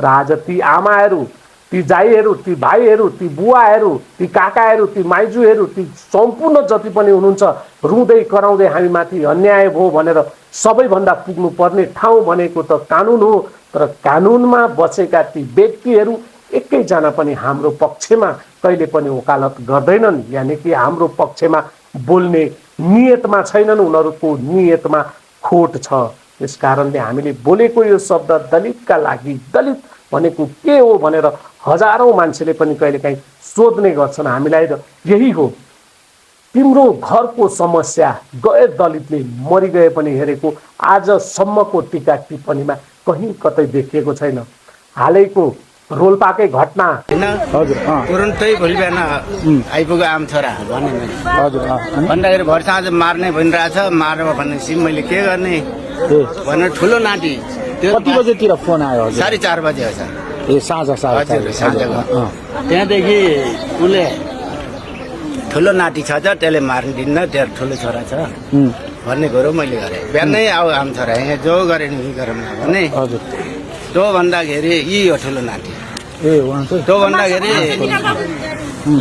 र आज ती आमाहरू, ती जाइहरू, ती भाइहरू, ती बुवाहरू, ती काकाहरू, ती माइजूहरू, ती सम्पूर्ण जति पनि हुनुहुन्छ रुँदै कराउँदै हामी माथि अन्याय भयो भनेर सबैभन्दा पुग्नु पर्ने ठाउँ भनेको त कानुन हो। तर कानुनमा बसेका ती व्यक्तिहरू एकैजना पनि हाम्रो पक्षमा कहिले पनि वकालत गर्दैनन्, यानि कि हाम्रो पक्षमा बोल्ने नियतमा छैनन्, उनीहरूको नियतमा खोट छ। यस कारणले हामीले बोलेको यो शब्द दलितका लागि, दलित भनेको के हो भनेर हजारौं मान्छेले पनि कहिलेकाहीँ सोध्ने गर्छन् हामीलाई। र यही हो, तिम्रो घरको समस्या गए दलितले मरिगए पनि हेरेको आजसम्मको टीका टिप्पणीमा कहीँ कतै देखिएको छैन। हालैको रोल्पाकै घटना तुरुन्तै भोलि बिहान आइपुग्यो आम छोरा भन्ने भन्दाखेरि भर साँझ मार्ने भनिरहेछ, मार्यो भनेपछि मैले के गर्ने भनेर ठुलो नाटी। कति बजेतिर फोन आयो? 4:30 बजे हो सर। ए साँझ साँझको त्यहाँदेखि उसले ठुलो नाटी छ त्यसले मार्नु दिन्न, त्यो ठुलो छोरा छ भन्ने कुरो मैले गरेँ। बिहानै आऊ आम छोरा यहाँ जो गरेँ नि गरौँ न भने त्यो भन्दाखेरि यी हो ठुलो नाटी। त्यो भन्दाखेरि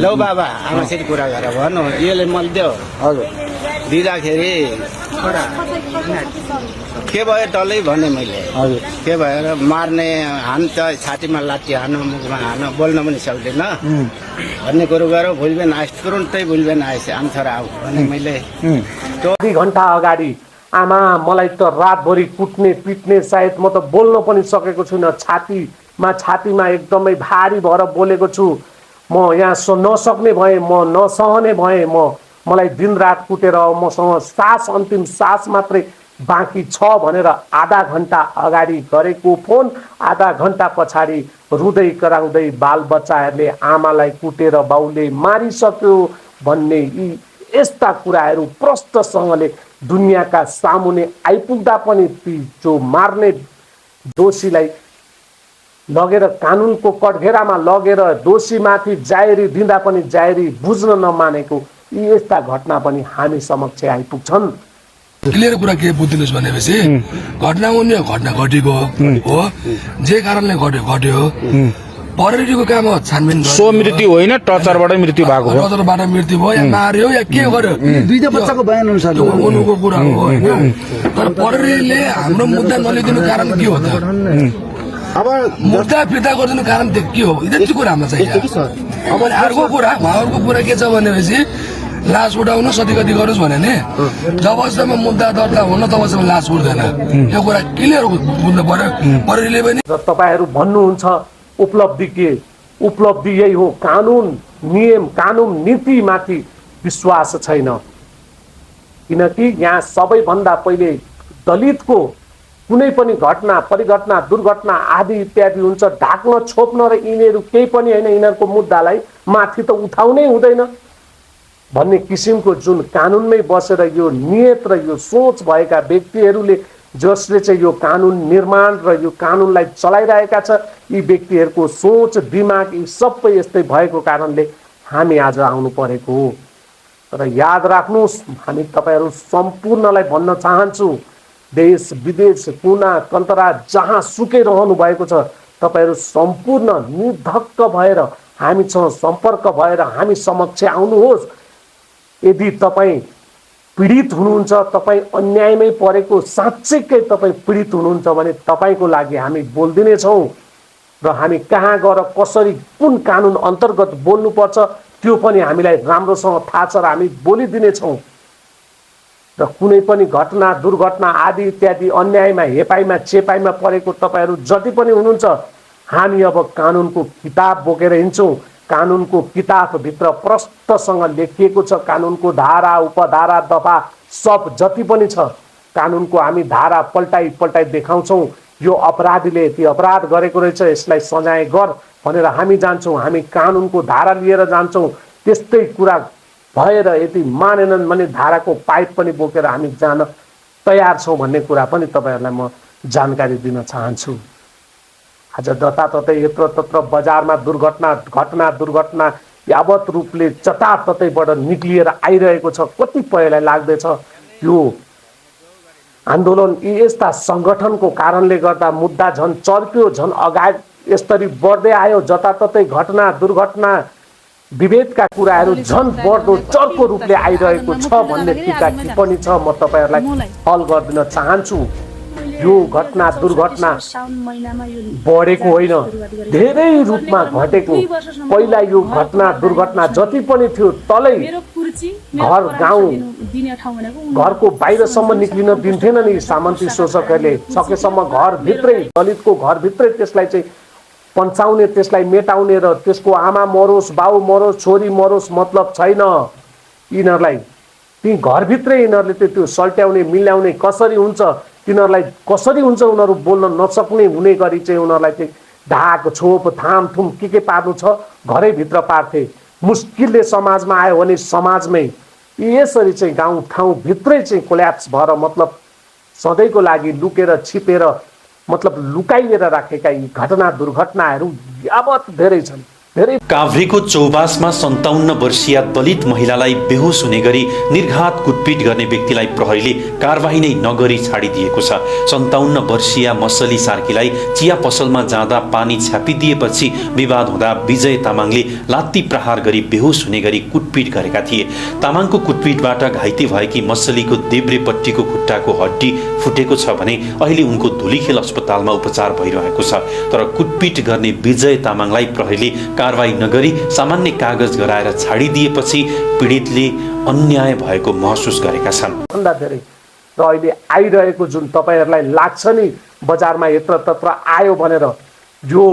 लौ बाबा आमासित कुरा गर भन्नु, यसले मैले दियो दिँदाखेरि के भयो डल्लै भने मैले के भएर मार्ने हान्छ, छातीमा लाठी हान्नु, मुखमा हान्नु, बोल्न पनि सक्दैन भन्ने कुरो गऱ्यो। भोलि बिहान आएछ, तुरुन्तै भोलि बिहान आएछ आम छोरा आऊ भने मैले 2 घण्टा अगाडि आमा मलाई त रातभरि कुट्ने पिट्ने, सायद म त बोल्न पनि सकेको छुइनँ, छातीमा एकदमै भारी भएर बोलेको छु, म यहाँ नसक्ने भएँ, म नसहने भएँ, मलाई दिनरात कुटेर मसँग सास, अन्तिम सास मात्रै बाँकी छ भनेर आधा घण्टा अगाडि गरेको फोन, आधा घण्टा पछाडि रुँदै कराउँदै बालबच्चाहरूले आमालाई कुटेर बाउले मारिसक्यो भन्ने यी यस्ता कुराहरू प्रष्टसँगले दुनियाँका सामुने आइपुग्दा पनि ती जो मार्ने दोषीलाई लगेर कानुनको कठघेरामा लगेर दोषीमाथि जाहेरी दिँदा पनि जाहेरी बुझ्न नमानेको यी यस्ता घटना पनि हामी समक्ष आइपुग्छन्। क्लियर कुरा के बुझिदिनुहोस् भनेपछि घटना हुने घटना घटेको हो, जे कारणले घट्यो प्रहरीको काम हो छानबिन। सो मृत्यु होइन, टर्चरबाट मृत्यु भएको हो, टर्चरबाट मृत्यु भयो या मार्यो या के गर्यो, दुईटा बच्चाको बयान अनुसार उनको कुरा हो होइन। तर प्रहरीले हाम्रो मुद्दा नलिदिनु कारण के हो त? अब मुद्दा फिर्ता गरिदिनु कारण के हो? यति कुरा हामीलाई चाहियो। अब अर्को कुरा के छ भनेपछि लास उठाउनु सती गरोस् भने नि जबसम्म मुद्दा दर्ता हुन तबसम्म लास उठ्दैन, यो कुरा क्लियर बुझ्नु पर्यो प्रहरीले पनि। तपाईहरू भन्नुहुन्छ उपलब्धि के? उपलब्धि यही हो, कानुन नियम, कानुन नीतिमाथि विश्वास छैन। किनकि यहाँ सबैभन्दा पहिले दलितको कुनै पनि घटना, परिघटना, दुर्घटना आदि इत्यादि हुन्छ, ढाक्न छोप्न र यिनीहरू केही पनि होइन, यिनीहरूको मुद्दालाई माथि त उठाउनै हुँदैन भन्ने किसिमको जुन कानुनमै बसेर यो नियत र यो सोच भएका व्यक्तिहरूले जसले चाहिँ यो कानुन निर्माण र यो कानुनलाई चलाइरहेका छ, यी व्यक्तिहरूको सोच दिमाग यी सबै यस्तै भएको कारणले हामी आज आउनु परेको हो। तर याद राख्नुहोस्, हामी तपाईहरू सम्पूर्णलाई भन्न चाहन्छु, देश विदेश कुना कन्तरा जहाँ सुकै रहनु भएको छ, तपाईहरू सम्पूर्ण निर्धक्क भएर हामीसँग सम्पर्क भएर हामी समक्ष आउनुहोस्। यदि तपाईँ पीडित हुनुहुन्छ, तपाईँ अन्यायमै परेको साँच्चैकै तपाईँ पीडित हुनुहुन्छ भने तपाईँको लागि हामी बोलिदिनेछौँ र हामी कहाँ गएर कसरी कुन कानुन अन्तर्गत बोल्नुपर्छ त्यो पनि हामीलाई राम्रोसँग थाहा छ र हामी बोलिदिनेछौँ। र कुनै पनि घटना, दुर्घटना आदि इत्यादि अन्यायमा, हेपाइमा, चेपाइमा परेको तपाईँहरू जति पनि हुनुहुन्छ, हामी अब कानुनको किताब बोकेर हिँड्छौँ। कानुनको किताबभित्र प्रष्टसँग लेखिएको छ, कानुनको धारा, उपधारा, दफा सब जति पनि छ, कानुनको हामी धारा पल्टाइ देखाउँछौँ। यो अपराधीले यति अपराध गरेको रहेछ, यसलाई सजाय गर भनेर हामी जान्छौँ, हामी कानुनको धारा लिएर जान्छौँ। त्यस्तै कुरा भएर यदि मानेनन् भने धाराको पाइप पनि बोकेर हामी जान तयार छौँ भन्ने कुरा पनि तपाईँहरूलाई म जानकारी दिन चाहन्छु। आज जताततै यत्रतत्र बजारमा दुर्घटना यावत रूपले जताततैबाट निक्लिएर आइरहेको छ। कतिपयलाई लाग्दैछ यो आन्दोलन यी यस्ता सङ्गठनको कारणले गर्दा मुद्दा झन् चर्क्यो, झन् यसरी बढ्दै आयो, जताततै घटना दुर्घटना विभेदका कुराहरू झन् बढ्दो चर्को रूपले आइरहेको छ भन्ने टीका टिप्पणी छ। म तपाईहरुलाई हल गरिदिन चाहन्छु। यो घटना दुर्घटना बढेको होइन, धेरै रूपमा घटेको। पहिला यो घटना दुर्घटना जति पनि थियो तलै घर गाउँ घरको बाहिरसम्म निक्लिन दिन्थेन नि सामन्ती शासकहरूले। सकेसम्म घरभित्रै, दलितको घरभित्रै त्यसलाई चाहिँ पन्चाउने, त्यसलाई मेटाउने र त्यसको आमा मरोस्, बाउ मरोस्, छोरी मरोस् मतलब छैन यिनीहरूलाई। ती घरभित्रै यिनीहरूले त्यो सल्ट्याउने मिलाउने कसरी हुन्छ, तिनीहरूलाई कसरी हुन्छ उनीहरू बोल्न नसक्ने हुने गरी चाहिँ उनीहरूलाई चाहिँ ढाक छोप थामथुम के पार्नु छ घरैभित्र पार्थे। मुस्किलले समाजमा आयो भने समाजमै यसरी चाहिँ गाउँ ठाउँभित्रै चाहिँ कोल्याप्स भएर मतलब सधैँको लागि लुकेर छिपेर मतलब लुकाइएर राखेका यी घटना दुर्घटनाहरू यावत धेरै छन्। काभ्रेको चौबासमा 57 वर्षीय दलित महिलालाई बेहोस हुने गरी निर्घात कुटपिट गर्ने व्यक्तिलाई प्रहरीले कारबाही नै नगरी छाडिदिएको छ। 57 वर्षीय मसली सार्कीलाई चिया पसलमा जाँदा पानी छ्यापिदिएपछि विवाद हुँदा विजय तामाङले लात्ती प्रहार गरी बेहोस हुने गरी कुटपिट गरेका थिए। तामाङको कुटपिटबाट घाइते भएकी मसलीको देब्रेपट्टिको खुट्टाको हड्डी फुटेको छ भने अहिले उनको धुलीखेल अस्पतालमा उपचार भइरहेको छ। तर कुटपिट गर्ने विजय तामाङलाई प्रहरीले कारबाही नगरी सामान्य कागज गराएर छाडिदिएपछि पीडितले अन्याय भएको महसुस गरेका छन्। भन्दा धेरै र अहिले आइरहेको जुन तपाईहरुलाई लाग्छ नि बजारमा यत्र तत्र आयो भनेर, यो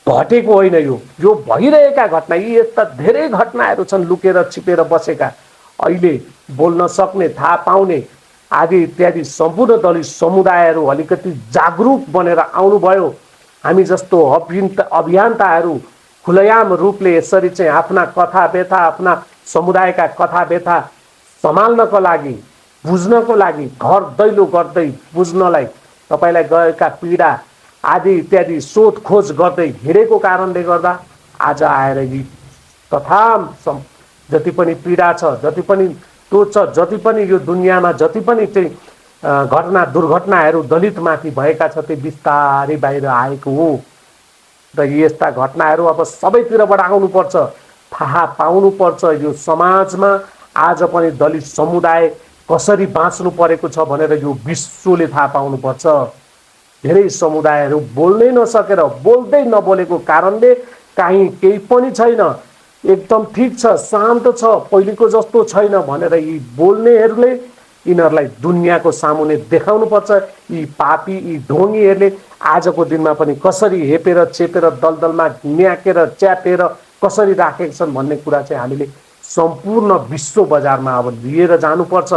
घटेको होइन। यो भइरहेका घटना, यी यस्ता धेरै घटनाहरू छन् लुकेर छिपेर बसेका। अहिले बोल्न सक्ने, थाहा पाउने आदि इत्यादि सम्पूर्ण दलित समुदायहरू अलिकति जागरुक बनेर आउनुभयो। हामी जस्तो अभियन्ताहरू खुलयाम रूपले यसरी चाहिँ आफ्ना कथा व्यथा, आफ्ना समुदायका कथा व्यथा सम्हाल्नको लागि, बुझ्नको लागि, घर दैलो गर्दै बुझ्नलाई तपाईलाई गएका पीडा आदि इत्यादि सोधखोज गर्दै हिँडेको कारणले गर्दा आज आएर यी तथा जति पनि पीडा छ, जति पनि त्यो छ, जति पनि यो दुनियाँमा जति पनि चाहिँ घटना दुर्घटनाहरू दलितमाथि भएका छ त्यो बिस्तारै बाहिर आएको हो। र यस्ता घटनाहरू अब सबैतिरबाट आउनुपर्छ, थाहा पाउनुपर्छ। यो समाजमा आज पनि दलित समुदाय कसरी बाँच्नु परेको छ भनेर यो विश्वले थाहा पाउनुपर्छ। धेरै समुदायहरू बोल्नै नसकेर, बोल्दै नबोलेको कारणले काहीँ केही पनि छैन, एकदम ठिक छ, शान्त छ, पहिलेको जस्तो छैन भनेर यी बोल्नेहरूले यिनीहरूलाई दुनियाँको सामुने देखाउनुपर्छ। यी पापी, यी ढोंगीहरूले आजको दिनमा पनि कसरी हेपेर चेपेर दलदलमा न्याकेर च्यापेर कसरी राखेका छन् भन्ने कुरा चाहिँ हामीले सम्पूर्ण विश्व बजारमा अब लिएर जानुपर्छ।